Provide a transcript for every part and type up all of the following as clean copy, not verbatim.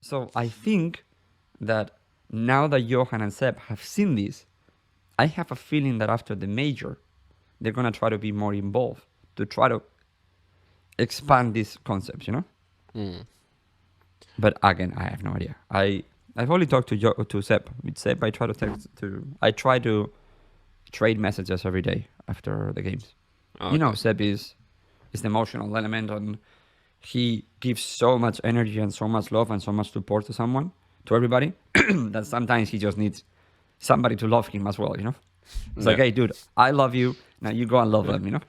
So I think that now that Johan and Seb have seen this, I have a feeling that after the major, they're gonna try to be more involved to try to expand these concepts, you know. Mm. But again, I have no idea. I've only talked to Seb. With Seb, I try to trade messages every day after the games. You know, Okay. Seb is the emotional element, and he gives so much energy and so much love and so much support to someone, to everybody, that sometimes he just needs somebody to love him as well. You know, it's like, Yeah. hey, dude, I love you. Now you go and love them. You know.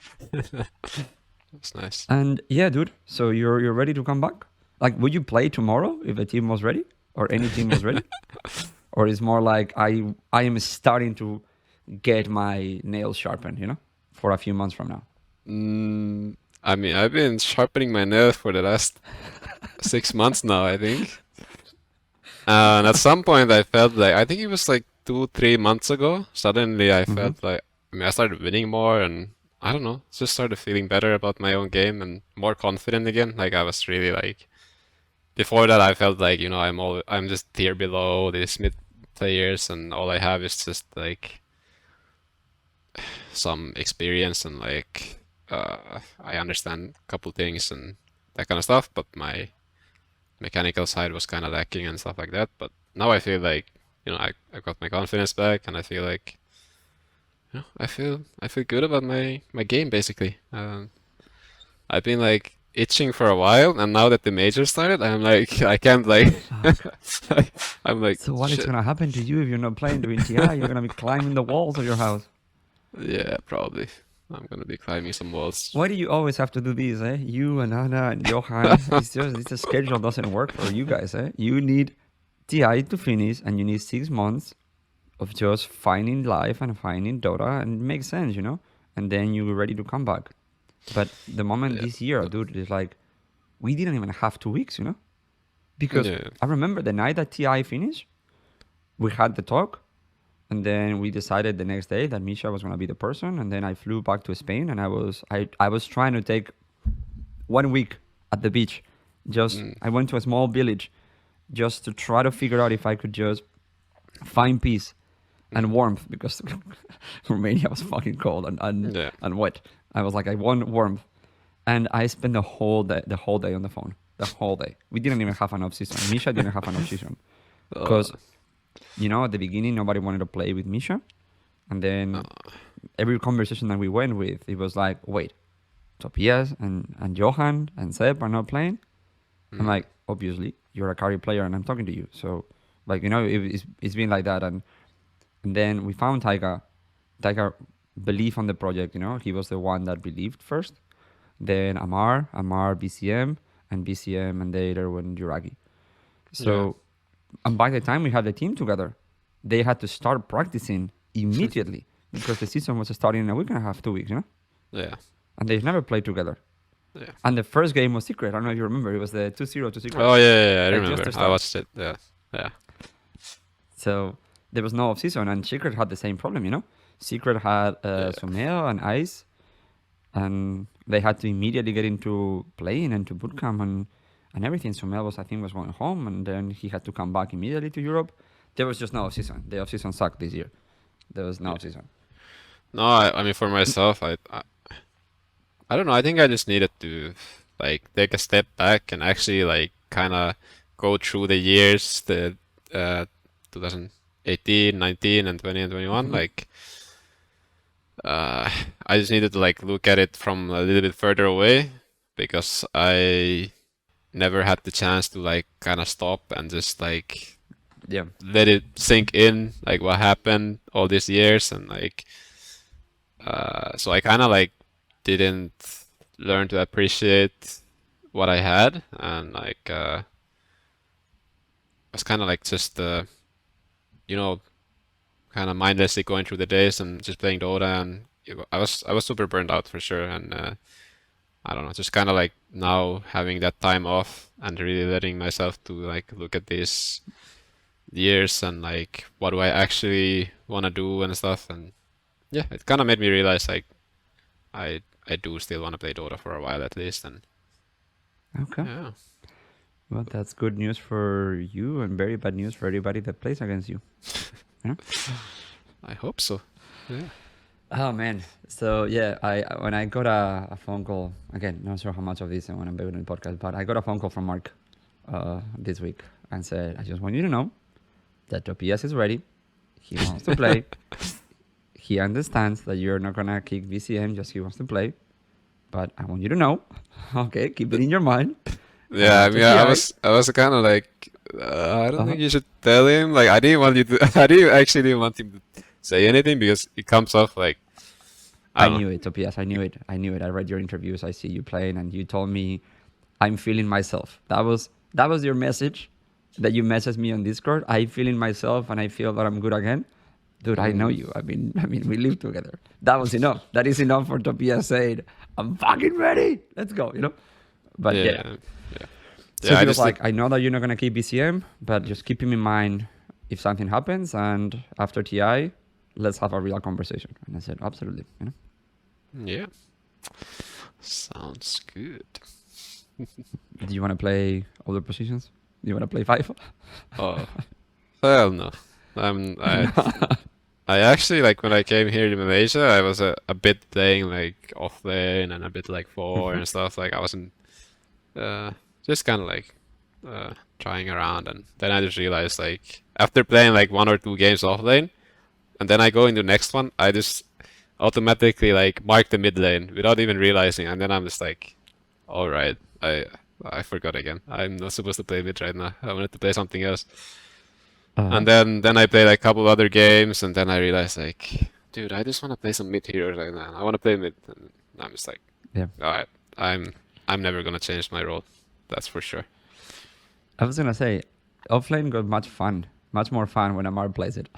That's nice. And yeah, dude. So you're ready to come back? Like, would you play tomorrow if the team was ready or any team was ready? Or is more like I am starting to get my nails sharpened, you know, for a few months from now. I mean, I've been sharpening my nails for the last 6 months now, I think. And at some point, I felt like, I think it was like 2, 3 months ago, suddenly I Mm-hmm. felt like, I mean, I started winning more and I don't know, just started feeling better about my own game and more confident again. Like I was really like, before that, I felt like, I'm just tier below these mid players and all I have is just like some experience and like, I understand a couple things and that kind of stuff, but my mechanical side was kind of lacking and stuff like that. But now I feel like, I got my confidence back, and I feel like, I feel good about my game basically. I've been like itching for a while, and now that the major started, I'm like, I can't like, Fuck. I'm like, So what is shit. gonna happen to you if you're not playing during TI? You're gonna be climbing the walls of your house. Yeah, probably. I'm gonna be climbing some walls. Why do you always have to do this, eh? You and Anna and Johan. It's a schedule doesn't work for you guys, eh? You need TI to finish, and you need 6 months of just finding life and finding Dota, and it makes sense, you know. And then you're ready to come back. But the moment Yeah, this year, dude, is like we didn't even have 2 weeks, you know, because yeah. I remember the night that TI finished, we had the talk, and then we decided the next day that Misha was gonna be the person, and then I flew back to Spain, and I was trying to take 1 week at the beach. Just Mm, I went to a small village just to try to figure out if I could just find peace and mm, warmth because Romania was fucking cold yeah. and wet. I was like, I want warmth, and I spent the whole day on the phone, the whole day. We didn't even have an off season. Misha didn't have an off season Uh, because at the beginning nobody wanted to play with Misha, and then uh, every conversation that we went with, it was like, wait, Tobias and Johan and Seb are not playing. I'm mm, like, obviously you're a carry player and I'm talking to you, so like it's been like that, and then we found Taiga. Taiga believed on the project. He was the one that believed first. Then Amar, BCM, and BCM, and later when Juragi. yeah. So, and by the time we had the team together, they had to start practicing immediately because the season was starting in a week and a half, 2 weeks, Yeah. and they've never played together. Yeah. And the first game was Secret. I don't know if you remember. It was the 2-0 to Secret, Oh yeah, I like just remember. to I start. watched it. Yeah. Yeah. So there was no off season, and Secret had the same problem. Secret had Yeah. Someo and Ice, and they had to immediately get into playing and to bootcamp and everything. Someo I think, was going home, and then he had to come back immediately to Europe. There was just no off season. The off season sucked this year. There was no Yeah. off season. No, I mean for myself, I don't know. I think I just needed to like take a step back and actually like kind of go through the years, the 2018, 19, and 20 and 21. Mm-hmm. Like, uh, I just needed to like look at it from a little bit further away because I never had the chance to like kind of stop and just like Yeah. let it sink in, like what happened all these years, and like, so I kind of like didn't learn to appreciate what I had, and like, was kind of like just, you know, kind of mindlessly going through the days and just playing Dota, and I was super burned out for sure, and I don't know, just kind of like now having that time off and really letting myself to like look at these years and like what do I actually want to do and stuff, and yeah, it kind of made me realize like I do still want to play Dota for a while at least, and Okay. yeah. Well, that's good news for you and very bad news for everybody that plays against you. You know? I hope so. Yeah. Oh man. So yeah, when I got a phone call again, not sure how much of this I want to be in the podcast, but I got a phone call from Mark this week and said, I just want you to know that Topias is ready. He wants to play. He understands that you're not gonna kick VCM, just he wants to play. But I want you to know, okay, keep it in your mind. Yeah, I And mean, TI, I was kind of like, I don't uh-huh. think you should tell him. Like, I didn't want you to, I didn't want him to say anything because it comes off like, I I don't knew it, Topias. I knew it. I knew it. I read your interviews. I see you playing, and you told me, "I'm feeling myself." That was your message that you messaged me on Discord. I'm feeling myself, and I feel that I'm good again. Dude, I know know. you. I mean, we live together. That was enough. That is enough for Topias saying, "I'm fucking ready. Let's go." You know. But yeah. Yeah, yeah, So yeah. I he was just like, "I know that you're not gonna keep BCM, but just keep him in mind if something happens, and after TI, let's have a real conversation." And I said, "Absolutely." You know. yeah, sounds good. Do you want to play other positions? Do you want to play five? Oh, well, no. I'm, I, I actually like when I came here to Malaysia, I was a bit playing like offlane and a bit like four and stuff. Like I wasn't uh, just kind of like trying around, and then I just realized like after playing like 1 or 2 games offlane, and then I go into the next one, I just automatically like mark the mid lane without even realizing, and then I'm just like, all right, I forgot again. I'm not supposed to play mid right now. I wanted to play something else. Uh-huh. And then I played like a couple other games, and then I realized like, dude, I just want to play some mid heroes right now. I want to play mid, and I'm just like, Yeah. all right, I'm never gonna change my role, that's for sure. I was gonna say, offlane got much more fun when Amar plays it.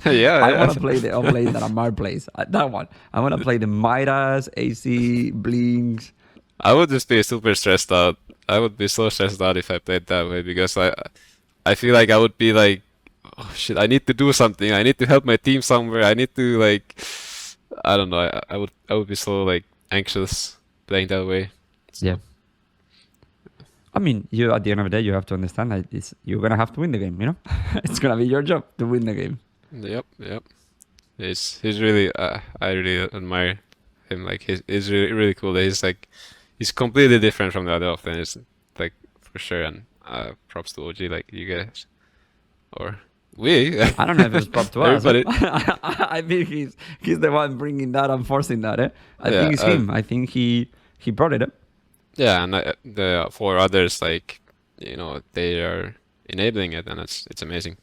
Yeah, I yeah. want to play the offlane that Amar plays. That one. I want to play the Midas, AC, Blinks. I would just be super stressed out. I would be so stressed out if I played that way because I feel like I would be like, oh shit, I need to do something. I need to help my team somewhere. I need to like, I don't know. I would be so like anxious playing that way. Yeah. So I mean, you at the end of the day, you have to understand that you're gonna have to win the game. You know, it's gonna be your job to win the game. yep, yep. He's really I really admire him. Like he's really really cool. He's completely different from the other offense, like for sure. And props to OG, like you guys or we, I don't know if it's prop to us. everybody. I think he's the one bringing that and forcing that. I Yeah, think it's him. I think he brought it up. yeah, and the 4 others, like they are enabling it, and it's amazing.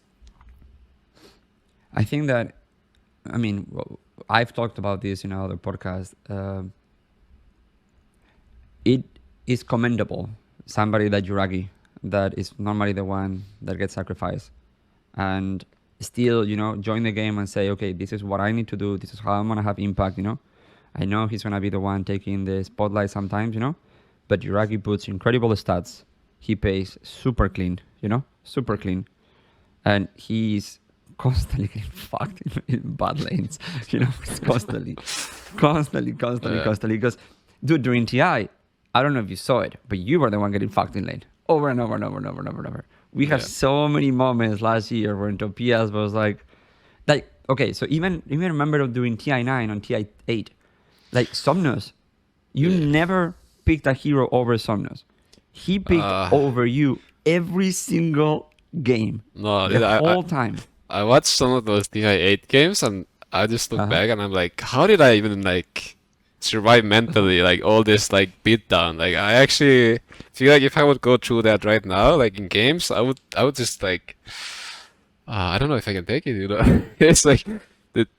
I think that, I mean, I've talked about this in other podcasts. It is commendable. Somebody like Juragi, that is normally the one that gets sacrificed, and still, join the game and say, okay, this is what I need to do. This is how I'm gonna have impact. I know he's gonna be the one taking the spotlight sometimes. But Juragi puts incredible stats. He plays super clean. Super clean, and he's constantly getting fucked in bad lanes. It's constantly, Yeah, constantly. Because, dude, during TI, I don't know if you saw it, but you were the one getting fucked in lane over and over and over and over and over and over. We had yeah. so many moments last year where Topias was like, okay, so even remember doing TI9 on TI8, like Somnus, you Yeah. never picked a hero over Somnus. He picked Uh, over you every single game, no, the I, whole time. I watched some of those TI8 games and I just look Uh-huh. back and I'm like, how did I even like survive mentally like all this like beatdown? Like I actually feel like if I would go through that right now, like in games, I would just like I don't know if I can take it. It's like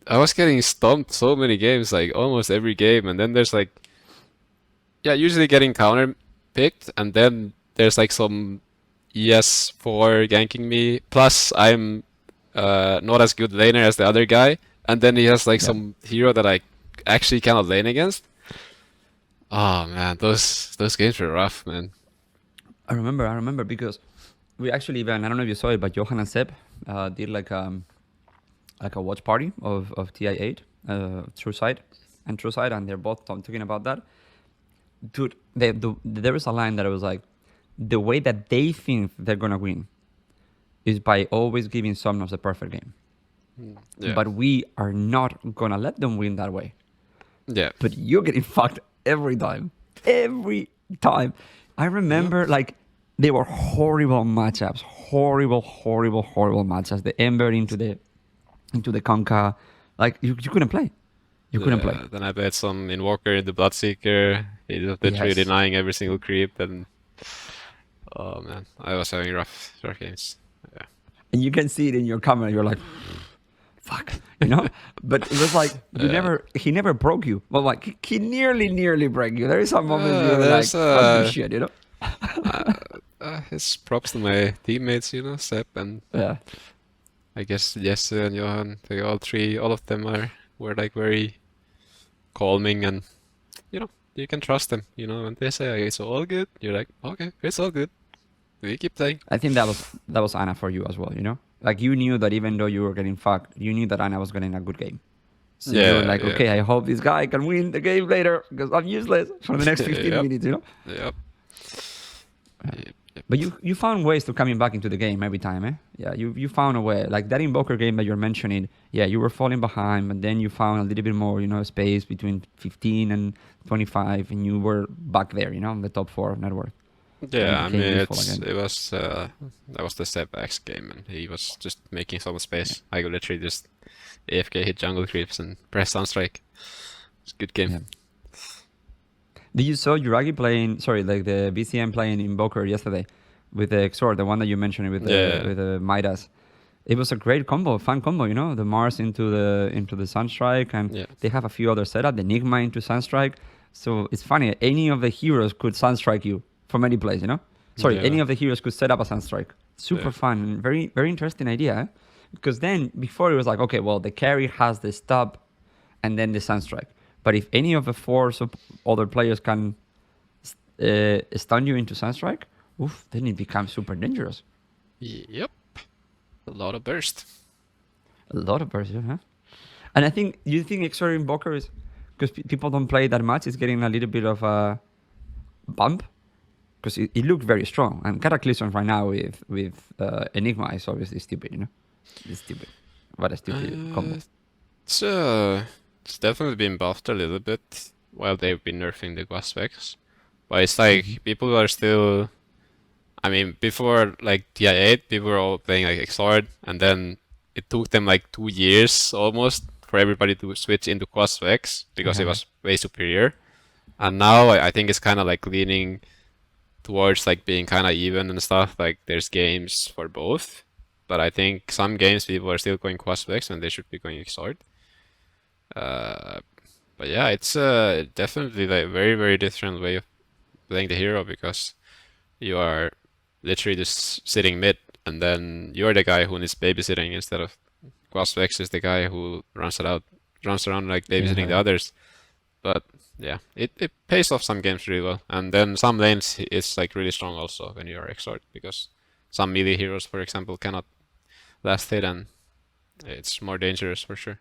I was getting stomped so many games, like almost every game, and then there's like yeah, usually getting counter picked, and then there's like some ES4 ganking me. Plus, I'm not as good laner as the other guy, and then he has like Yeah. some hero that I actually cannot lane against. Oh man, those games were rough, man. I remember because we actually even, I don't know if you saw it, but Johan and Seb did like a watch party of TI8, True Side, and they're both talking about that. Dude, there was a line that I was like, the way that they think they're gonna win is by always giving Somnus the perfect game. Yeah. But we are not gonna let them win that way. Yeah. But you're getting fucked every time. Every time. I remember like they were horrible matchups. Horrible matchups. The Ember into the Conca. Like you couldn't play. You couldn't play. Then I bet some Invoker in the Bloodseeker. He was literally Yes. denying every single creep, and oh man, I was having rough games. Yeah. And you can see it in your camera. You're like, fuck, you know. But it was like he never broke you. Well, like he nearly broke you. There is some moments you're like, there's holy shit, you know. His props to my teammates, you know, Sep and Yeah. I guess Jesse and Johan. They all of them were like very calming, and you know, you can trust them. You know, when they say "Okay, it's all good," you're like, okay, it's all good. We keep playing. I think that was Anna for you as well, you know? Like you knew that even though you were getting fucked, you knew that Anna was getting a good game. So you were like, okay, I hope this guy can win the game later because I'm useless for the next 15 Yep. minutes, you know? Yep. But you found ways to coming back into the game every time, eh? Yeah, you found a way. Like that Invoker game that you're mentioning, yeah, you were falling behind, but then you found a little bit more, you know, space between 15 and 25, and you were back there, you know, in the top 4 of net worth. Yeah, I became mean, useful again. it was that was the Sep X game, and he was just making some space. I could literally just AFK hit jungle creeps and press Sunstrike. It's a good game. Yeah. Did you saw Yuragi playing? Sorry, like the BCM playing Invoker yesterday with the Exor, the one that you mentioned with the Midas. It was a great combo, fun combo. You know, the Mars into the Sunstrike, and Yeah. they have a few other setup. The Enigma into Sunstrike. So it's funny. Any of the heroes could Sunstrike you from any place. You know, sorry, Yeah. any of the heroes could set up a Sunstrike. Super Yeah. fun, and very interesting idea. Eh? Because then before it was like, okay, well the carry has the stop, and then the Sunstrike. But if any of the 4 other players can stun you into Sunstrike, oof, then it becomes super dangerous. Yep. A lot of burst. A lot of burst, huh? And I think, you think Exor Invoker is, because people don't play that much, it's getting a little bit of a bump? Because it looked very strong. And Cataclysm right now with Enigma is obviously stupid, you know? It's stupid. What a stupid combo. It's definitely been buffed a little bit while they've been nerfing the Guas specs. But it's like people are still. I mean, before like TI8, people were all playing like Xrd, and then it took them like 2 years almost for everybody to switch into Guas specs because it was way superior. And now I think it's kind of like leaning towards like being kind of even and stuff. Like there's games for both, but I think some games people are still going Guas specs when they should be going Xrd. But yeah, it's definitely like very different way of playing the hero because you are literally just sitting mid, and then you're the guy who needs babysitting instead of Quasvex is the guy who runs around like babysitting the others. But yeah, it pays off some games really well, and then some lanes it's like really strong also when you are Xrd because some melee heroes, for example, cannot last hit, and it's more dangerous for sure.